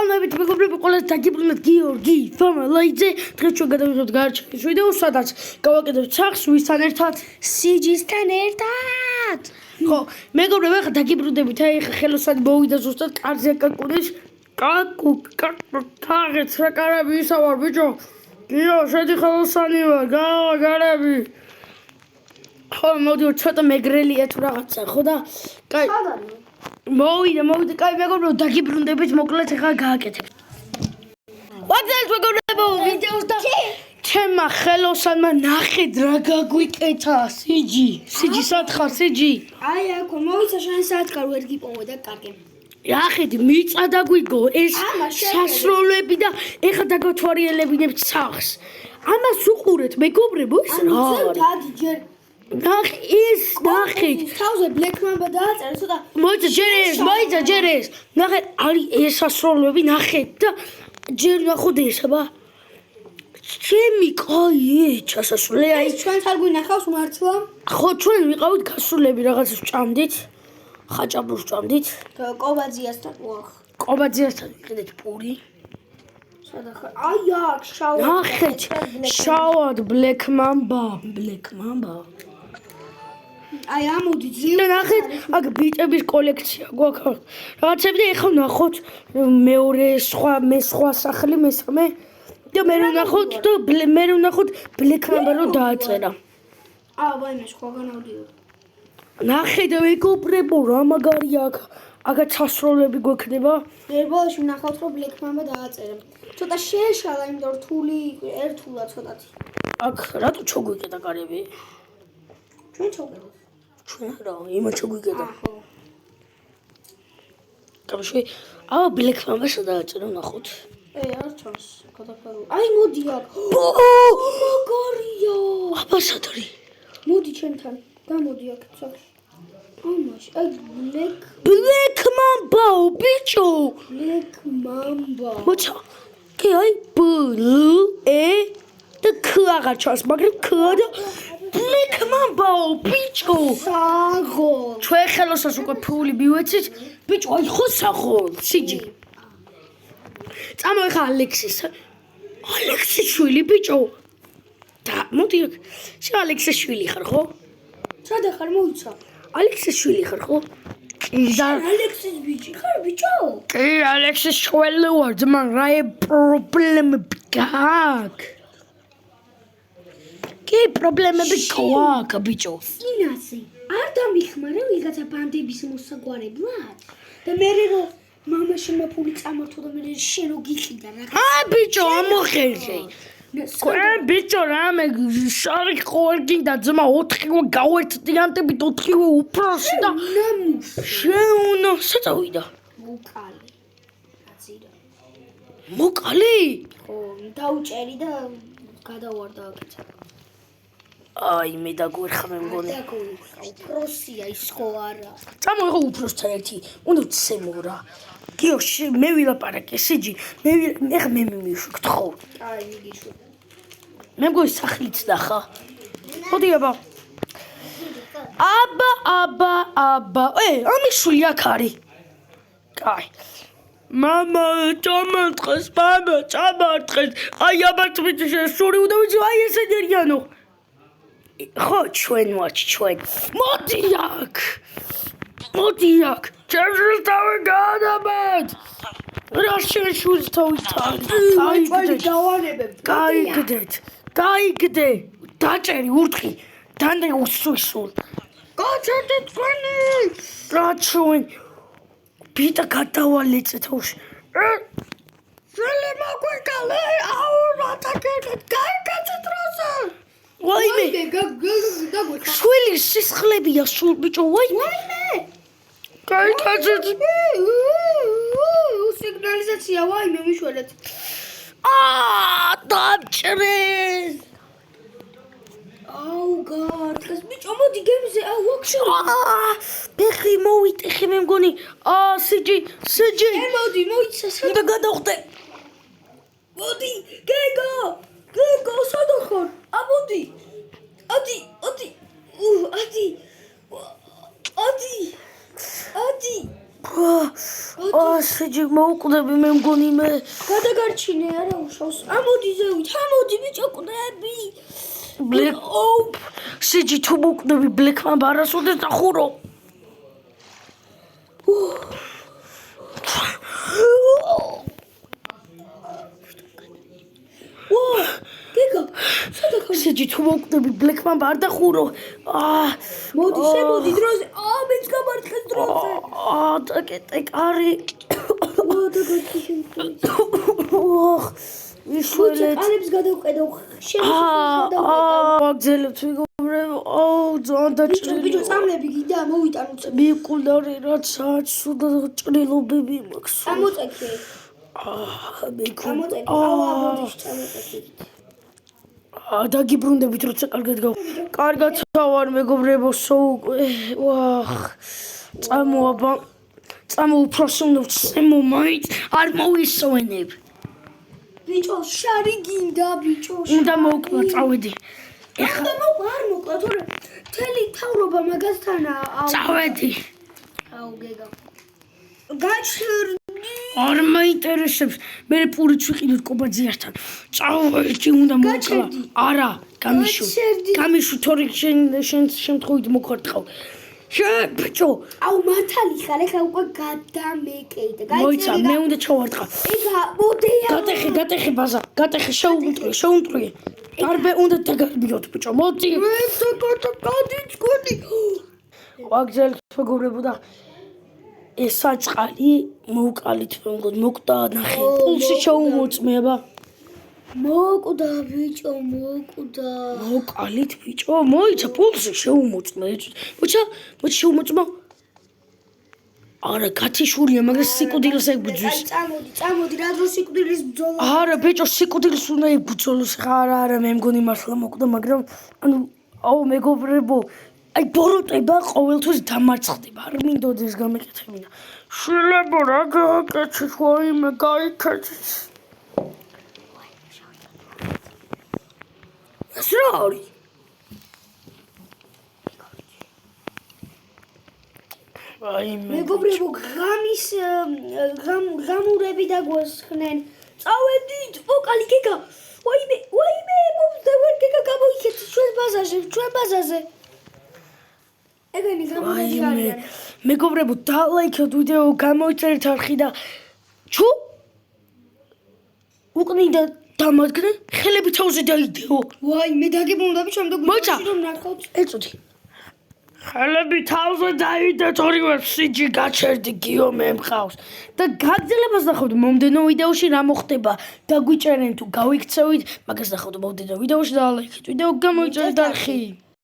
მოგესალმებით მეგობრებო, ყველას დაგიბრუნეთ გიორგი ფამალაიძე. დღეს ჩვენ გადავიღებთ გარჩევის ვიდეო, სადაც გავაკეთებთ სახს ვისთან ერთად? სიჯისთან ერთად. ხო, მეგობრებო, ახლა დაგიბრუნდებით, აი ახლა ხელოსანი მოვიდა ზუსტად კარზე კაკუდის. კაკუ, თაღეთ რა კარები ისა ვარ ბიჭო. გიო, შედი ხელოსანი ვარ, გავაგარები. ხო, მოდი ცოტა მეგრელია თუ რაღაცა, ხო და? კაი. მოვიდა, კაი მეგობრებო, დაგიბრუნდებით, მოკლედ ახლა გააკეთებთ. ვაგზავნეთ მეგობრებო, ვიდეოს და ჩემმა ხელოსანმა ნახეთ რა გაგვიკეთა, სიჯი სათხარ, სიჯი. აი, აქ მოვიცა შენ სათხარ ვერ გიპოვე და კარგი. ნახეთ, მიწა დაგვიგო ეს სასროლები და ეხლა დაგათვალიერებინებთ სახს. ამას უყურეთ მეგობრებო, ეს რა არის? ნახე ის, ნახეთ. თავზე ბლექმამბა დააწერე, ცოტა. მოიცა ჯერ ეს. ნახეთ, არის ეს სასროლები, ნახეთ და ჯერ ნახოთ ეს, აბა. ჩემი კაი, ჩასასვლელი აი ჩვენ არ გვინახავს მართლა? ხო, ჩვენ ვიყავით გასულები რაღაცას ვჭამდით. ხაჭაპურს ვჭამდით. კობაძიასთან უახ. კობაძიასთან ვიყიდეთ პური. სადახარ? აი აქ შავად. ნახეთ, შავად ბლექმამბა. აი ამოდი ძილ. ნახეთ, აქ ბიტების კოლექცია გვაქვს. რაღაცები და ეხლა ნახოთ მეორე სხვა სახლი, მესამე და მე ვნახოთ და მე ვნახოთ ბლექმამბა რო დააწერა. ვაიმე სხვაგან ავდიოდ. ნახეთ მეგობრებო, რა მაგარია აქ. აქაც სასროლები გვექნება. ერბოლში ვნახავთ რომ ბლექმამბა დააწერა. ცოტა შეეშალა, იმიტომ რომ რთული ერთულა ცოტათი. აქ რატო ჩოგვიკეთა კარები? ჩვენ ჩოგდეთ. ჩვენ რა, იმა ჩოგვიკეთა. ხო. კაბში, ბლექმამბას დააწერა, ნახოთ. არ ჩანს, გადაფარო. აი მოდი აქ. მაგარია. აბა სად არის? მოდი ჩემთან. გამოდი აქ სახში. ამაში, აი ბლექმამბა, ბიჭო. ბლექმამბა. მოცა. კი, აი და ქ აღარ ჩანს, მაგრამ ქ და ბლექმამბა, ბიჭო. საღო. ჩვენ ხელოსას უკვე ფული მივეცით. ბიჭო, აი ხო საღო, სიჯი. წამო ეხა ალექსის შვილი ბიჭო. და მოდი აქ. შენ ალექსის შვილი ხარ, ხო? სადა ხარ მოიცა? ალექსის შვილი ხარ, ხო? ალექსის ბიჭი ხარ, ბიჭო? კი, ალექსის შვილი ვარ, ძმა, რა პრობლემები გაქვს? კი, პრობლემები გაქვს, ბიჭო. სინასი, არ დამიხმარა ვიღაცა ბანდების მოსაგვარებლად? და მე რომ მამაშენმა ფული წამართო და მე შენ რო გიყიდა რა. ბიჭო, ამოხერხე. ბიჭო, რამე შარი ყოველ გინდა ძმა 4-ვე გავერთიანტებით 4-ვე უფროსი და შეუნო საწავიდა. მოკალი. აცირა. მოკალი? ხო, დაუჭერი და გადავარდა აქეცა. აი, მე დაგვერხმე მგონი. უფროსია ის ხო არა. წამო ეხა უფროსთან ერთი, უნდა ვცემო რა. გიო, მე ვილაპარაკე, სიჯი, ეხა მე მივიშვით ხო? აი, მიგიშვი. მე მგონი სახლიც ნახა. მოდი აბა. აბა. ამის შვილი აქ არის. კაი. მამა, ჩამარტყეს. აი, აბა თვითონ შური უნდა ვიცი, აი ესენი არიანო. ხო, ჩვენ ვართ, ჩვენ. მოდი აქ. ჩემს თავი გადაბეთ. რა შენ შულს თავი გაიგდე. დაჭერი ურთხი. დანდე უსვისულ. გაჩერდე თქვენი. რა ჩვენ. ბიტა გადავალეცე თავში. შელი მოგვიკალე. რა დაგეკეთ. გაიგეთ დროზე. ვაიმე. შვილი სისხლებია სულ ბიჭო, ვაიმე. გაიგეთ. სიგნალიზაცია, ვაიმე მიშველეთ. დაჭრე. გარტყეს ბიჭო, მოდი გემზე, ვაქში. ბეხი მოვიტეხე მე მგონი. სიჯი. მოდი, მოიცა. და გადავხდე. მოდი, გეგო, სადა ხარ? მოდი. ადი. სიჯი მოუკვდები მე მგონი მე გადაგარჩინე არა უშავს. ამოდი ზევით, ამოდი ბიჭო კვდები. ბლეკ სიჯი თუ მოუკვდები ბლეკმა ბარასოდეს და ხურო გიგა, სადახარ? სიჯი თუ მოუკვდები ბლეკმა ბარ და ხურო მოდი შემოდი დროზე. მეც გამარცხეს დროზე. დაკეტეკარი ისველეთ. ანებს გადავყედო. ვაგზელებთ მეგობრებო. ძალიან დაჭრილი. ბიჭო, წამლები გიდა მოვიტან უცებ. მიკულარი რაც სუდა ჭრილობები მაქვს. წამოწექე. წამოწექე. მოდი წამოწექე. დაგიბრუნდებით როცა კარგად გავ. კარგად ვარ მეგობრებო, წამო უბრალოდ შემომაით არ მოვისვენებ. ბიჭო, შარი გინდა ბიჭო. უნდა მოვკლა წავედი. ეხლა არ მოკლა, თორე მთელი თავრობა მაგასთანაა. წავედი. აუ გეგა. გაჩერდი. არ მაინტერესებს. მე პურიც ვიყიდოთ კობაძიასთან. წავედი, უნდა მოვკლა. არა, გამიშვი თორე შენ შემთხვევით მოხარტყავ. ბიჭო, აუ მართალი ხარ, ეხლა უკვე გადამეკეიდე. მოიცა, მე უნდა ჩავარტყა. ეხლა მოდია. გატეხე ბაზა, გატეხე შეუნტრიე. გარბე უნდა დაგარბიოთ ბიჭო, მოდი. მე გადიცკოდი. ვაგზელებთ მეგობრებო და ეს საწყალი მოვკალით მეგობრებო, მოკვდა ნახე. პულსი შეუმოწმება. მოკვდა ბიჭო, მოკვდა. მოვკალით ბიჭო, მოიცა პულსი შეუმოწმე. მოიცა შეუმოწმო. არა, გათიშურია, მაგრამ სიკვდილს ეგბძვის. წამოდი, რა დრო სიკვდილის ბრძოლა. არა, ბიჭო, სიკვდილს უნდა იბრძოლოს. არა, მე მგონი მართლა მოკვდა, მაგრამ აუ მეგობრებო, აი ბოროტება ყოველთვის დამარცხდება. არ მინდოდეს გამეკეთებინა. შვილებო, რა გააკეთეთ, ვაიმე, გაიქეთეთ. ეს რა არის? მეგობრებო, გამურები დაგვესხნენ. წავედით, ვოკალი გიგა. ვაიმე, მომდევარ გიგა გამოიქეთ ჩვენ ბაზაზე. ეგენი გამურები არიან. მეგობრებო, დალაიქეთ ვიდეო, გამოიწერეთ არხი და ჩუ უკნიდა დამადგნე, ხელები თავზე დაიდეო. ვაიმე, დაგიბრუნდები შემდეგ მოიცა, რომ ნახოთ. ეწოდი. ხელები თავზე დაიდეთ, ორივე სიჯი გაჩერდი, გიო მე მყავს. და გაგზელებას ნახავთ მომდენო ვიდეოში რა მოხდება. დაგვიწერენ თუ გავიქცევით, მაგას ნახავთ მომდენო ვიდეოში და ლაიქეთ ვიდეო, გამოიწერეთ არხი.